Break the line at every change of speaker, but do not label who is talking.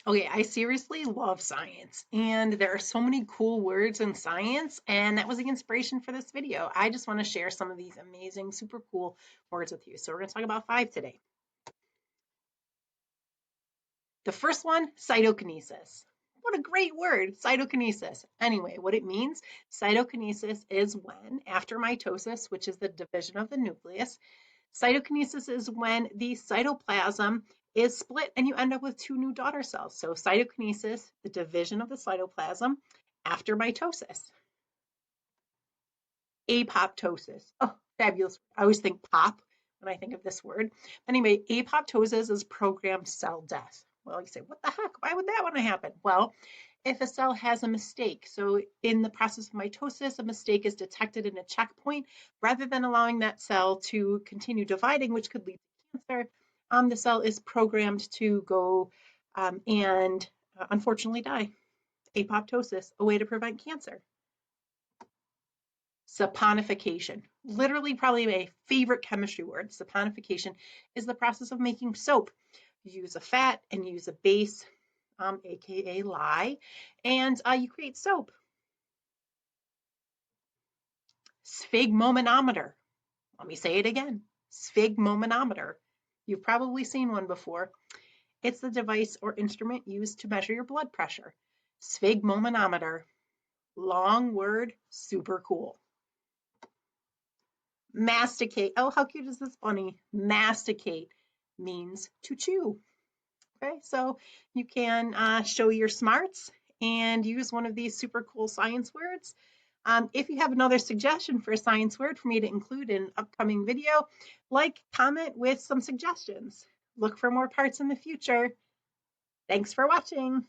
Okay, I seriously love science, and there are so many cool words in science, and that was the inspiration for this video. I just want to share some of these amazing, super cool words with you. So we're going to talk about 5 today. The first one, cytokinesis. What a great word, cytokinesis. Anyway, what it means, cytokinesis is when, after mitosis, which is the division of the nucleus, cytokinesis is when the cytoplasm is split and you end up with 2 new daughter cells. So cytokinesis, the division of the cytoplasm after mitosis. Apoptosis. Oh, fabulous. I always think pop when I think of this word. Anyway, apoptosis is programmed cell death. Well, you say, what the heck? Why would that want to happen? Well, if a cell has a mistake, so in the process of mitosis, a mistake is detected in a checkpoint, rather than allowing that cell to continue dividing, which could lead to cancer, the cell is programmed to go and unfortunately die. Apoptosis, a way to prevent cancer. Saponification, literally probably my favorite chemistry word. Saponification is the process of making soap. You use a fat and you use a base, aka lye, and you create soap. Sphygmomanometer. Let me say it again. Sphygmomanometer. You've probably seen one before. It's the device or instrument used to measure your blood pressure. Sphygmomanometer. Long word, super cool. Masticate. Oh, how cute is this bunny? Masticate means to chew. Okay, so you can show your smarts and use one of these super cool science words. If you have another suggestion for a science word for me to include in an upcoming video, like, comment with some suggestions. Look for more parts in the future. Thanks for watching.